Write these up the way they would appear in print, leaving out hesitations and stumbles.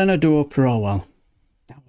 then I do hope you're all well.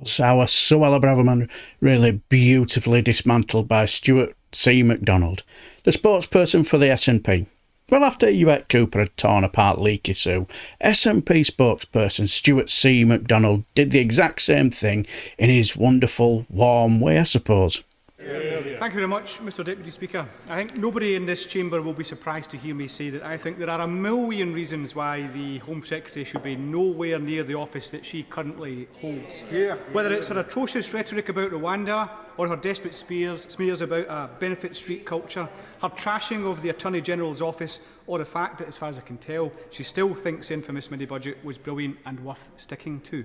So our Suella Braverman really beautifully dismantled by Stuart McDonald, the spokesperson for the SNP. Well, after Yvette Cooper had torn apart Leaky Sue, SNP spokesperson Stuart McDonald did the exact same thing in his wonderful, warm way, I suppose. Thank you very much, Mr Deputy Speaker. I think nobody in this chamber will be surprised to hear me say that I think there are a million reasons why the Home Secretary should be nowhere near the office that she currently holds. Whether it's her atrocious rhetoric about Rwanda, or her desperate smears about a benefit street culture, her trashing of the Attorney General's office, or the fact that, as far as I can tell, she still thinks the infamous mini-budget was brilliant and worth sticking to.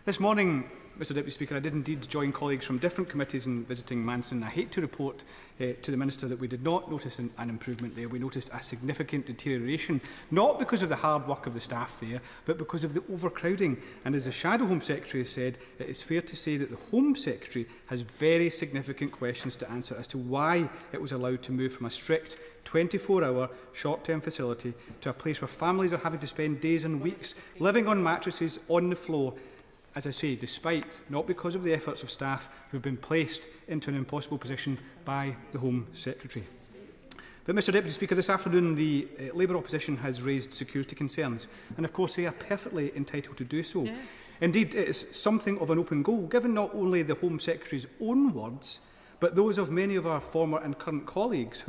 This morning, Mr Deputy Speaker, I did indeed join colleagues from different committees in visiting Manson. I hate to report to the Minister that we did not notice an improvement there. We noticed a significant deterioration, not because of the hard work of the staff there, but because of the overcrowding. And as the Shadow Home Secretary has said, it is fair to say that the Home Secretary has very significant questions to answer as to why it was allowed to move from a strict 24-hour short-term facility to a place where families are having to spend days and weeks living on mattresses on the floor, as I say, despite, not because of the efforts of staff who have been placed into an impossible position by the Home Secretary. But, Mr Deputy Speaker, this afternoon the Labour opposition has raised security concerns, and of course they are perfectly entitled to do so. Yeah. Indeed, it is something of an open goal, given not only the Home Secretary's own words, but those of many of our former and current colleagues,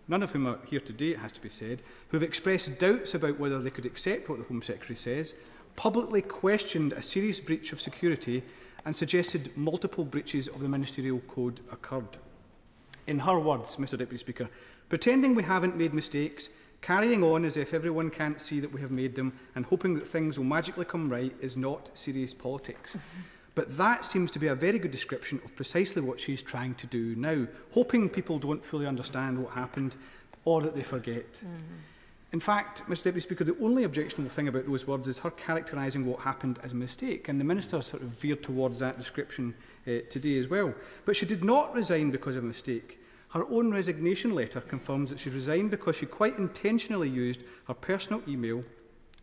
none of whom are here today, it has to be said, who have expressed doubts about whether they could accept what the Home Secretary says, publicly questioned a serious breach of security and suggested multiple breaches of the ministerial code occurred. In her words, Mr Deputy Speaker, pretending we haven't made mistakes, carrying on as if everyone can't see that we have made them, and hoping that things will magically come right is not serious politics. But that seems to be a very good description of precisely what she's trying to do now, hoping people don't fully understand what happened or that they forget. In fact, Mr Deputy Speaker, the only objectionable thing about those words is her characterising what happened as a mistake, and the Minister sort of veered towards that description today as well. But she did not resign because of a mistake. Her own resignation letter confirms that she resigned because she quite intentionally used her personal email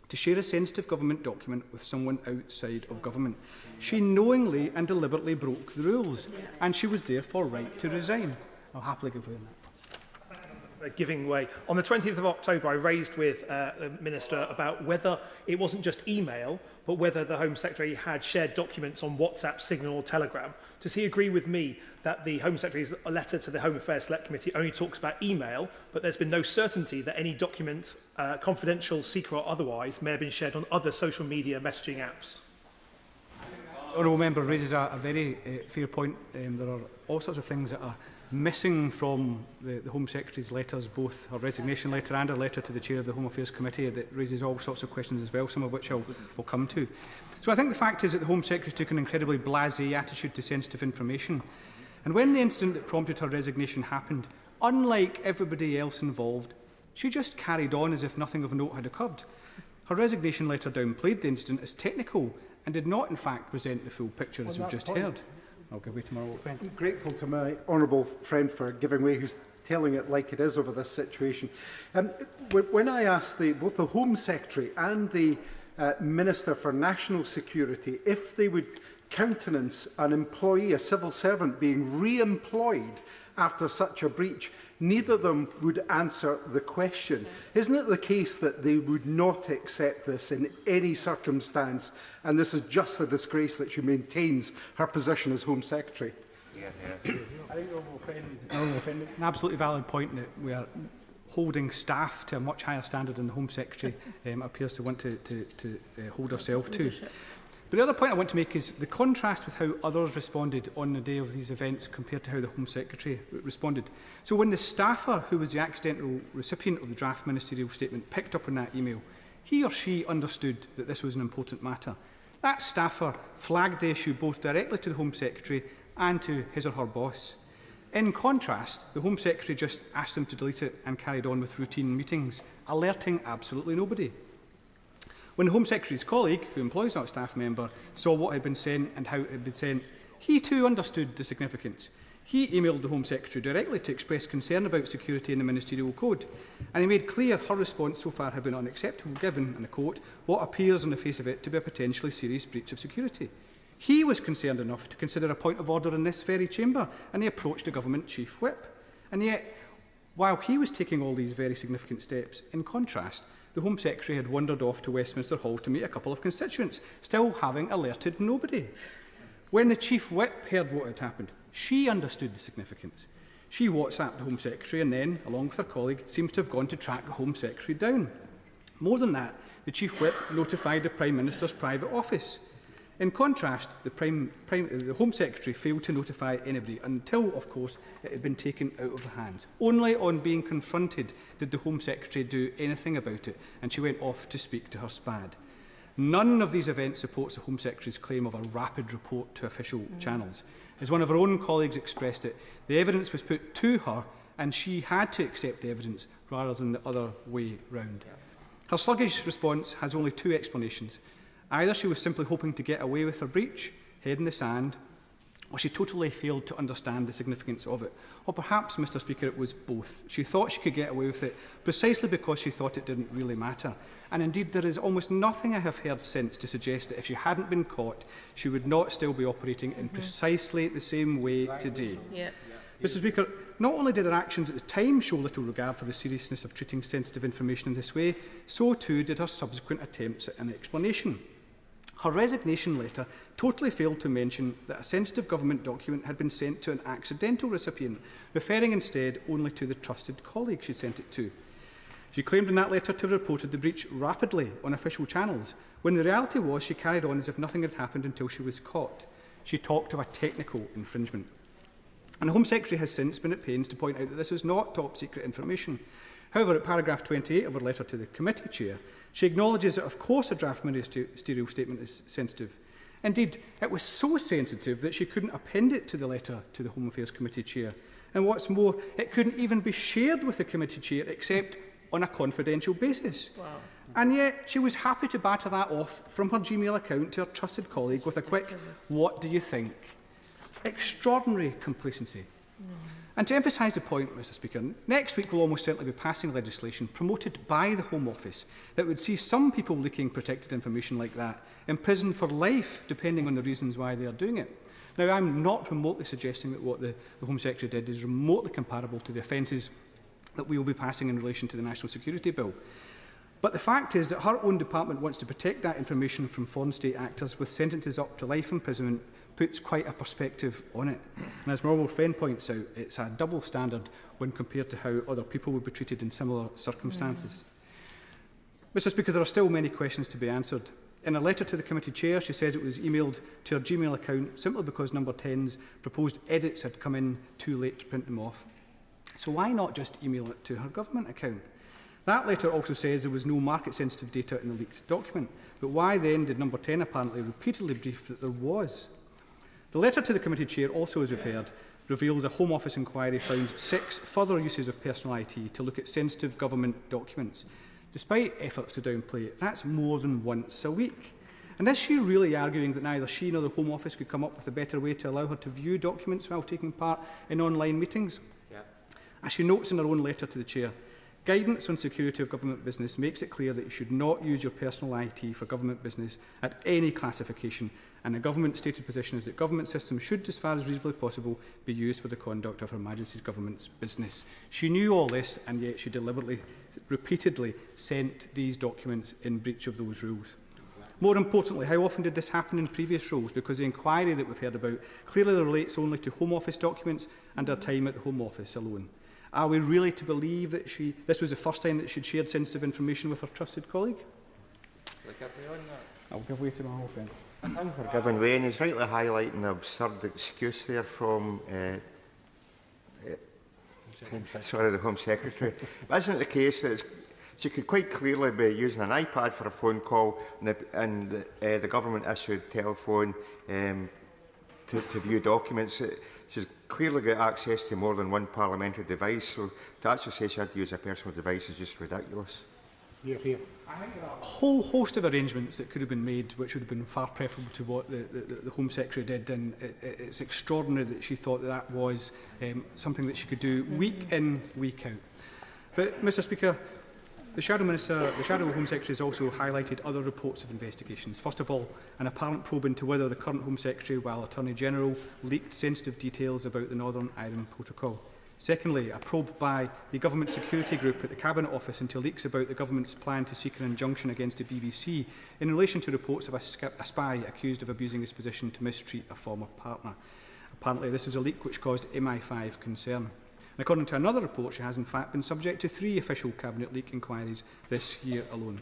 to share a sensitive government document with someone outside of government. She knowingly and deliberately broke the rules, and she was therefore right to resign. I'll happily give her that. Giving way. On the 20th of October, I raised with the Minister about whether it wasn't just email, but whether the Home Secretary had shared documents on WhatsApp, Signal or Telegram. Does he agree with me that the Home Secretary's letter to the Home Affairs Select Committee only talks about email, but there's been no certainty that any document, confidential, secret or otherwise, may have been shared on other social media messaging apps? The Honourable Member raises a very fair point. There are all sorts of things that are missing from the Home Secretary's letters, both her resignation letter and her letter to the Chair of the Home Affairs Committee, that raises all sorts of questions as well, some of which I'll come to. So I think the fact is that the Home Secretary took an incredibly blasé attitude to sensitive information. And when the incident that prompted her resignation happened, unlike everybody else involved, she just carried on as if nothing of note had occurred. Her resignation letter downplayed the incident as technical and did not, in fact, present the full picture as we've just heard. I'll give way to my honourable friend. I'm grateful to my honourable friend for giving way, who's telling it like it is over this situation. When I asked both the Home Secretary and the Minister for National Security if they would countenance an employee, a civil servant, being re-employed after such a breach, neither of them would answer the question. Isn't it the case that they would not accept this in any circumstance, and this is just a disgrace that she maintains her position as Home Secretary? I think it's an absolutely valid point that we are holding staff to a much higher standard than the Home Secretary appears to want to hold herself to. But the other point I want to make is the contrast with how others responded on the day of these events compared to how the Home Secretary responded. So when the staffer who was the accidental recipient of the draft ministerial statement picked up on that email, he or she understood that this was an important matter. That staffer flagged the issue both directly to the Home Secretary and to his or her boss. In contrast, the Home Secretary just asked them to delete it and carried on with routine meetings, alerting absolutely nobody. When the Home Secretary's colleague, who employs that staff member, saw what had been sent and how it had been sent, he too understood the significance. He emailed the Home Secretary directly to express concern about security in the ministerial code, and he made clear her response so far had been unacceptable given, and I quote, what appears on the face of it to be a potentially serious breach of security. He was concerned enough to consider a point of order in this very chamber, and he approached the Government Chief Whip. And yet, while he was taking all these very significant steps, in contrast, the Home Secretary had wandered off to Westminster Hall to meet a couple of constituents, still having alerted nobody. When the Chief Whip heard what had happened, she understood the significance. She WhatsApped the Home Secretary and then, along with her colleague, seems to have gone to track the Home Secretary down. More than that, the Chief Whip notified the Prime Minister's private office. In contrast, the Home Secretary failed to notify anybody until, of course, it had been taken out of her hands. Only on being confronted did the Home Secretary do anything about it, and she went off to speak to her SPAD. None of these events supports the Home Secretary's claim of a rapid report to official channels. As one of her own colleagues expressed it, the evidence was put to her and she had to accept the evidence rather than the other way round. Her sluggish response has only two explanations. Either she was simply hoping to get away with her breach, head in the sand, or she totally failed to understand the significance of it. Or perhaps, Mr. Speaker, it was both. She thought she could get away with it precisely because she thought it didn't really matter. And indeed, there is almost nothing I have heard since to suggest that if she hadn't been caught, she would not still be operating in precisely the same way today. Mr. Speaker, not only did her actions at the time show little regard for the seriousness of treating sensitive information in this way, so too did her subsequent attempts at an explanation. Her resignation letter totally failed to mention that a sensitive government document had been sent to an accidental recipient, referring instead only to the trusted colleague she sent it to. She claimed in that letter to have reported the breach rapidly on official channels, when the reality was she carried on as if nothing had happened until she was caught. She talked of a technical infringement. And the Home Secretary has since been at pains to point out that this is not top secret information. However, at paragraph 28 of her letter to the committee chair, she acknowledges that of course a draft ministerial statement is sensitive. Indeed, it was so sensitive that she couldn't append it to the letter to the Home Affairs Committee chair. And what's more, it couldn't even be shared with the committee chair except on a confidential basis. Wow. And yet she was happy to batter that off from her Gmail account to her trusted colleague with a quick, "What do you think?" Extraordinary complacency. And to emphasise the point, Mr. Speaker, next week we'll almost certainly be passing legislation promoted by the Home Office that would see some people leaking protected information like that imprisoned for life, depending on the reasons why they are doing it. Now, I'm not remotely suggesting that what the Home Secretary did is remotely comparable to the offences that we will be passing in relation to the National Security Bill. But the fact is that her own department wants to protect that information from foreign state actors with sentences up to life imprisonment puts quite a perspective on it. And as my old friend points out, it's a double standard when compared to how other people would be treated in similar circumstances. Mr. Speaker, there are still many questions to be answered. In a letter to the committee chair, she says it was emailed to her Gmail account simply because number 10's proposed edits had come in too late to print them off. So why not just email it to her government account? That letter also says there was no market-sensitive data in the leaked document. But why then did number 10 apparently repeatedly brief that there was? The letter to the committee chair also, as we've heard, reveals a Home Office inquiry found 6 further uses of personal IT to look at sensitive government documents. Despite efforts to downplay it, that's more than once a week. And is she really arguing that neither she nor the Home Office could come up with a better way to allow her to view documents while taking part in online meetings? As she notes in her own letter to the chair, guidance on security of government business makes it clear that you should not use your personal IT for government business at any classification, and the government's stated position is that government systems should, as far as reasonably possible, be used for the conduct of Her Majesty's government's business. She knew all this, and yet she deliberately, repeatedly sent these documents in breach of those rules. More importantly, how often did this happen in previous roles? Because the inquiry that we've heard about clearly relates only to Home Office documents and her time at the Home Office alone. Are we really to believe that this was the first time that she'd shared sensitive information with her trusted colleague? I'll give way to my whole friend. Thank you for giving way, and he's rightly highlighting the absurd excuse there from the Home Secretary. Isn't it the case that she could quite clearly be using an iPad for a phone call and the government issued telephone to view documents? She's clearly got access to more than one parliamentary device, so to actually say she had to use a personal device is just ridiculous. Here, here. A whole host of arrangements that could have been made, which would have been far preferable to what the Home Secretary did, and it's extraordinary that she thought that was something that she could do week in, week out. But, Mr Speaker, the Shadow Home Secretary has also highlighted other reports of investigations. First of all, an apparent probe into whether the current Home Secretary, while Attorney General, leaked sensitive details about the Northern Ireland Protocol. Secondly, a probe by the Government Security Group at the Cabinet Office into leaks about the Government's plan to seek an injunction against the BBC in relation to reports of a spy accused of abusing his position to mistreat a former partner. Apparently, this was a leak which caused MI5 concern. And according to another report, she has in fact been subject to 3 official Cabinet leak inquiries this year alone.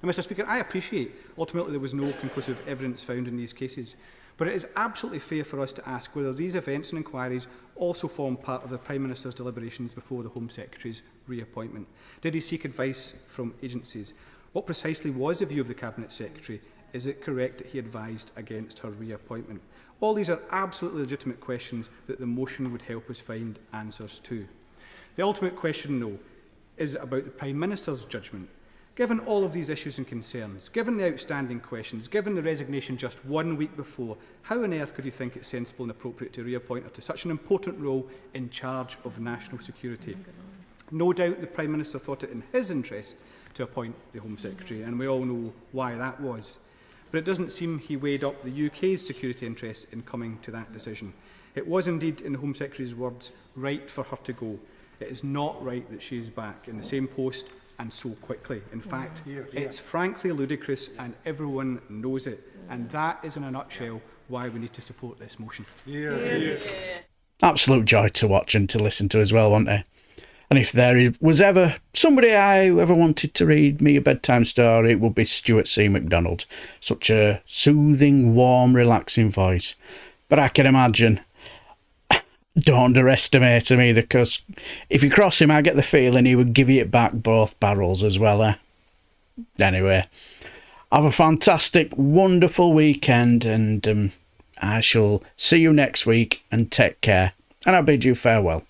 Now, Mr Speaker, I appreciate ultimately there was no conclusive evidence found in these cases, but it is absolutely fair for us to ask whether these events and inquiries also form part of the Prime Minister's deliberations before the Home Secretary's reappointment. Did he seek advice from agencies? What precisely was the view of the Cabinet Secretary? Is it correct that he advised against her reappointment? All these are absolutely legitimate questions that the motion would help us find answers to. The ultimate question, though, is about the Prime Minister's judgment. Given all of these issues and concerns, given the outstanding questions, given the resignation just 1 week before, how on earth could you think it's sensible and appropriate to reappoint her to such an important role in charge of national security? No doubt the Prime Minister thought it in his interest to appoint the Home Secretary, and we all know why that was. But it doesn't seem he weighed up the UK's security interests in coming to that decision. It was indeed, in the Home Secretary's words, right for her to go. It is not right that she is back in the same post and so quickly. In fact, it's frankly ludicrous and everyone knows it. And that is, in a nutshell, why we need to support this motion. Absolute joy to watch and to listen to as well, wasn't it? And if there was ever somebody I ever wanted to read me a bedtime story, it would be Stuart McDonald. Such a soothing, warm, relaxing voice. But I can imagine, don't underestimate him either, because if you cross him, I get the feeling he would give you it back both barrels as well. Anyway, have a fantastic, wonderful weekend, and I shall see you next week, and take care. And I bid you farewell.